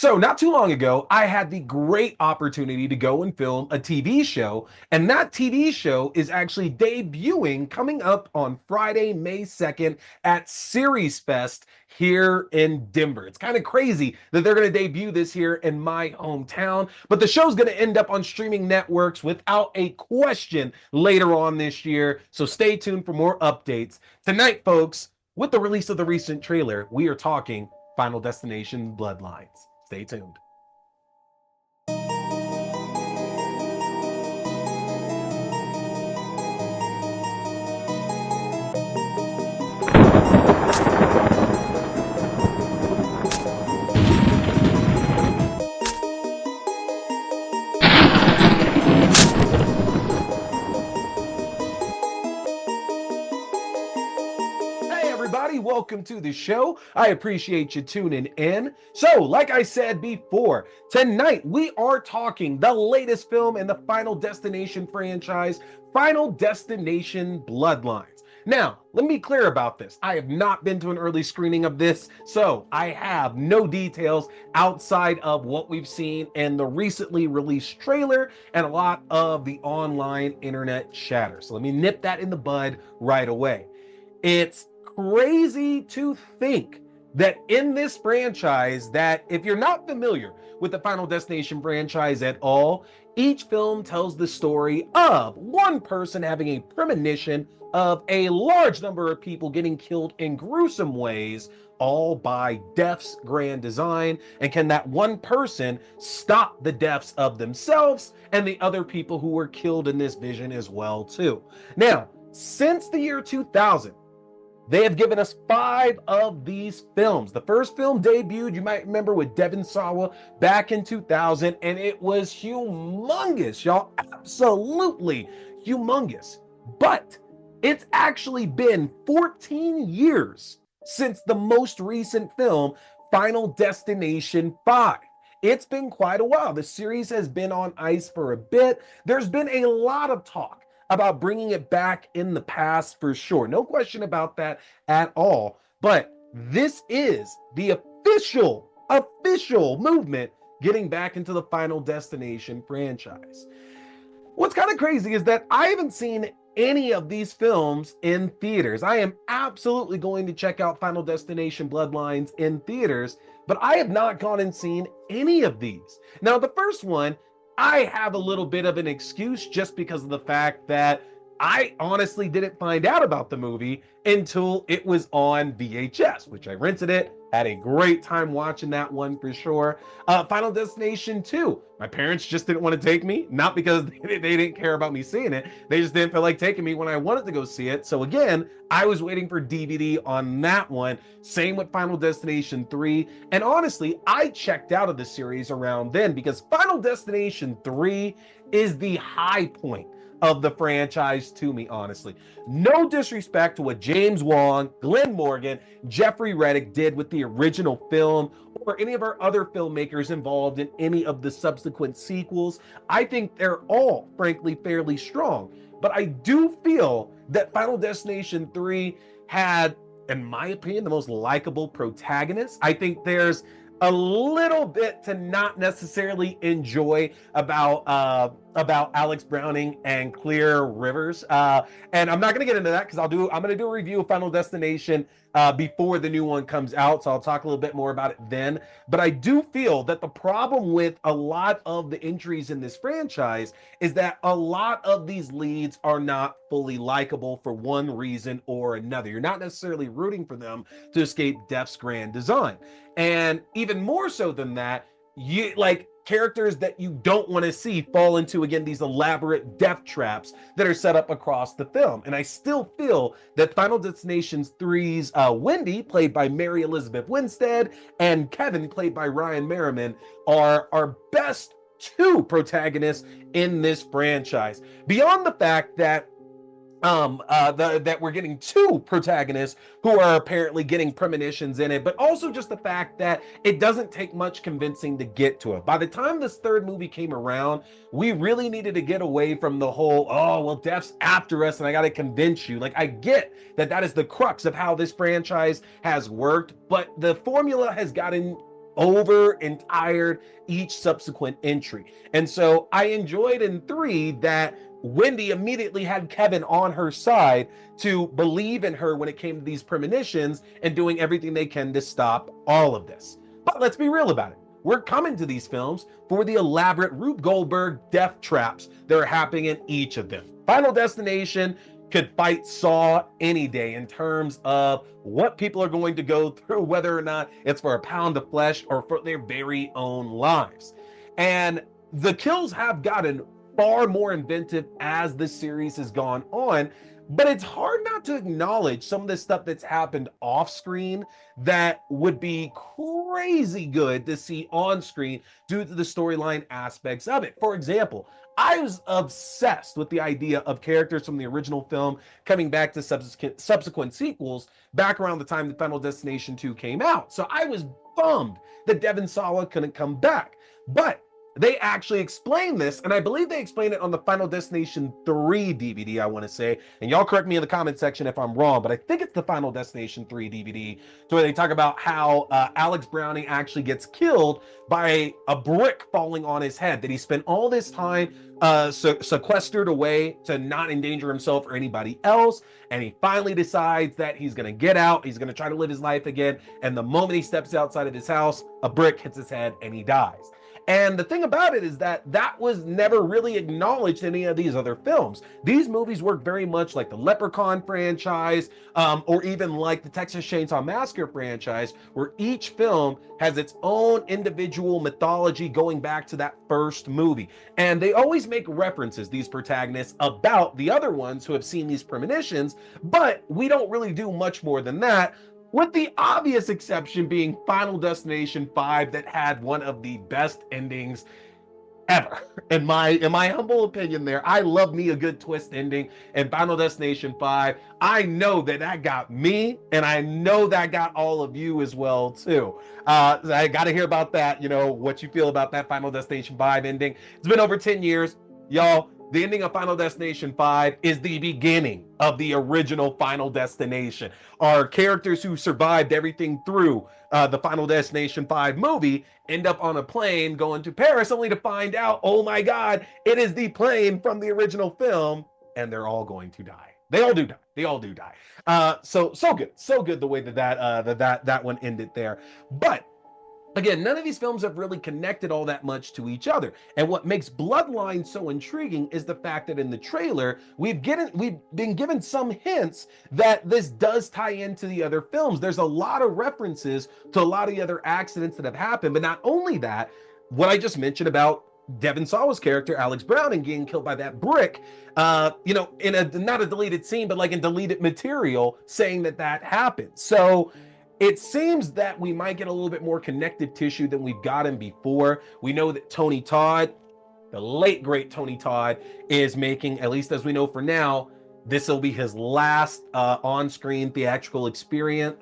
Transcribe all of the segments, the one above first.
So, not too long ago, I had the great opportunity to go and film a TV show, and that TV show is actually debuting coming up on Friday, May 2nd at Series Fest here in Denver. It's kind of crazy that they're going to debut this here in my hometown, but the show's going to end up on streaming networks without a question later on this year. So, stay tuned for more updates. Tonight, folks, with the release of the recent trailer, we are talking Final Destination Bloodlines. Stay tuned. Everybody, welcome to the show. I appreciate you tuning in. So, like I said before, tonight we are talking the latest film in the Final Destination franchise, Final Destination Bloodlines. Now, let me be clear about this. I have not been to an early screening of this, so I have no details outside of what we've seen in the recently released trailer and a lot of the online internet chatter. So let me nip that in the bud right away. It's crazy to think that in this franchise, that if you're not familiar with the Final Destination franchise at all, each film tells the story of one person having a premonition of a large number of people getting killed in gruesome ways, all by death's grand design. And can that one person stop the deaths of themselves and the other people who were killed in this vision as well too? Now, since the year 2000, they have given us 5 of these films. The first film debuted, you might remember, with Devon Sawa back in 2000, and it was humongous, y'all. Absolutely humongous. But it's actually been 14 years since the most recent film, Final Destination 5. It's been quite a while. The series has been on ice for a bit. There's been a lot of talk about bringing it back in the past for sure. No question about that at all. But this is the official movement getting back into the Final Destination franchise. What's kind of crazy is that I haven't seen any of these films in theaters. I am absolutely going to check out Final Destination Bloodlines in theaters, but I have not gone and seen any of these. Now, the first one, I have a little bit of an excuse just because of the fact that I honestly didn't find out about the movie until it was on VHS, which I rented it, had a great time watching that one for sure. Final Destination 2, my parents just didn't want to take me, not because they didn't care about me seeing it, they just didn't feel like taking me when I wanted to go see it. So again, I was waiting for DVD on that one. Same with Final Destination 3. And honestly, I checked out of the series around then because Final Destination 3 is the high point of the franchise to me, honestly. No disrespect to what James Wan, Glenn Morgan, Jeffrey Reddick did with the original film, or any of our other filmmakers involved in any of the subsequent sequels. I think they're all, frankly, fairly strong. But I do feel that Final Destination 3 had, in my opinion, the most likable protagonist. I think there's a little bit to not necessarily enjoy about Alex Browning and Clear Rivers, and I'm not going to get into that because I'm going to do a review of Final Destination before the new one comes out, so I'll talk a little bit more about it then. But I do feel that the problem with a lot of the entries in this franchise is that a lot of these leads are not fully likable for one reason or another. You're not necessarily rooting for them to escape death's grand design. And even more so than that, you like characters that you don't want to see fall into, again, these elaborate death traps that are set up across the film. And I still feel that Final Destination 3's Wendy, played by Mary Elizabeth Winstead, and Kevin, played by Ryan Merriman, are our best 2 protagonists in this franchise. Beyond the fact that that we're getting 2 protagonists who are apparently getting premonitions in it, but also just the fact that it doesn't take much convincing to get to it. By the time this 3rd movie came around, we really needed to get away from the whole, oh, well, death's after us and I got to convince you. Like, I get that that is the crux of how this franchise has worked, but the formula has gotten over entire each subsequent entry. And so I enjoyed in 3 that Wendy immediately had Kevin on her side to believe in her when it came to these premonitions and doing everything they can to stop all of this. But let's be real about it. We're coming to these films for the elaborate Rube Goldberg death traps that are happening in each of them. Final Destination could fight Saw any day in terms of what people are going to go through, whether or not it's for a pound of flesh or for their very own lives. And the kills have gotten far more inventive as the series has gone on, but it's hard not to acknowledge some of the stuff that's happened off screen that would be crazy good to see on screen due to the storyline aspects of it. For example, I was obsessed with the idea of characters from the original film coming back to subsequent sequels back around the time that Final Destination 2 came out. So I was bummed that Devon Sawa couldn't come back. But they actually explain this, and I believe they explain it on the Final Destination 3 DVD, I want to say. And y'all correct me in the comment section if I'm wrong, but I think it's the Final Destination 3 DVD, to where they talk about how Alex Browning actually gets killed by a brick falling on his head, that he spent all this time sequestered away to not endanger himself or anybody else. And he finally decides that he's going to get out. He's going to try to live his life again. And the moment he steps outside of his house, a brick hits his head and he dies. And the thing about it is that that was never really acknowledged in any of these other films. These movies work very much like the Leprechaun franchise, or even like the Texas Chainsaw Massacre franchise, where each film has its own individual mythology going back to that first movie. And they always make references, these protagonists, about the other ones who have seen these premonitions, but we don't really do much more than that, with the obvious exception being Final Destination 5, that had one of the best endings ever. In my humble opinion there, I love me a good twist ending in Final Destination 5. I know that got me, and I know that got all of you as well too. I got to hear about that, what you feel about that Final Destination 5 ending. It's been over 10 years. Y'all, the ending of Final Destination 5 is the beginning of the original Final Destination. Our characters who survived everything through the Final Destination 5 movie end up on a plane going to Paris, only to find out, oh my God, it is the plane from the original film, and they're all going to die. They all do die. They all do die. So good the way that one ended there. But again, none of these films have really connected all that much to each other. And what makes Bloodline so intriguing is the fact that in the trailer, we've been given some hints that this does tie into the other films. There's a lot of references to a lot of the other accidents that have happened. But not only that, what I just mentioned about Devon Sawa's character, Alex Browning, getting killed by that brick, in not a deleted scene, but like in deleted material, saying that happened. So it seems that we might get a little bit more connective tissue than we've gotten before. We know that Tony Todd, the late great Tony Todd, is making, at least as we know for now, this will be his last on-screen theatrical experience,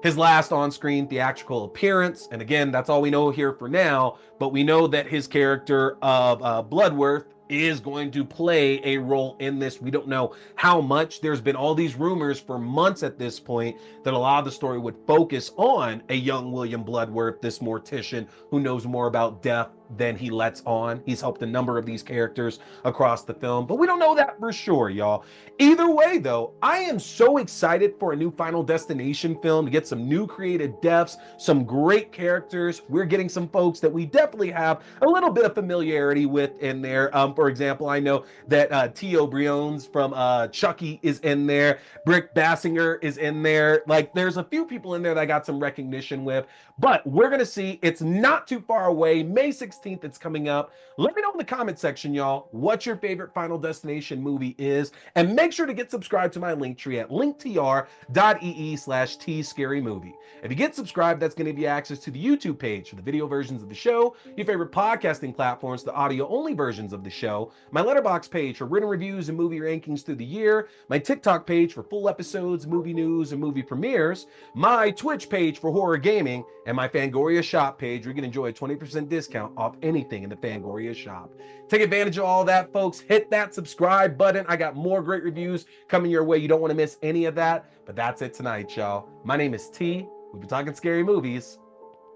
his last on-screen theatrical appearance. And again, that's all we know here for now, but we know that his character of Bloodworth is going to play a role in this. We don't know how much. There's been all these rumors for months at this point that a lot of the story would focus on a young William Bloodworth, this mortician who knows more about death than he lets on. He's helped a number of these characters across the film, but we don't know that for sure, y'all. Either way, though, I am so excited for a new Final Destination film to get some new creative depths, some great characters. We're getting some folks that we definitely have a little bit of familiarity with in there. For example, I know that T.O. Briones from Chucky is in there. Brick Bassinger is in there. Like, there's a few people in there that I got some recognition with, but we're going to see. It's not too far away. May 16th, it's coming up. Let me know in the comment section, y'all, what your favorite Final Destination movie is, and make sure to get subscribed to my link tree at linktr.ee/tscarymovie. If you get subscribed, that's going to give you access to the YouTube page for the video versions of the show, your favorite podcasting platforms, the audio-only versions of the show, my Letterboxd page for written reviews and movie rankings through the year, my TikTok page for full episodes, movie news, and movie premieres, my Twitch page for horror gaming, and my Fangoria shop page where you can enjoy a 20% discount off anything in the Fangoria shop. Take advantage of all that, folks. Hit that subscribe button. I got more great reviews coming your way. You don't want to miss any of that. But that's it tonight, y'all. My name is T, We've been talking scary movies.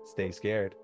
Stay scared.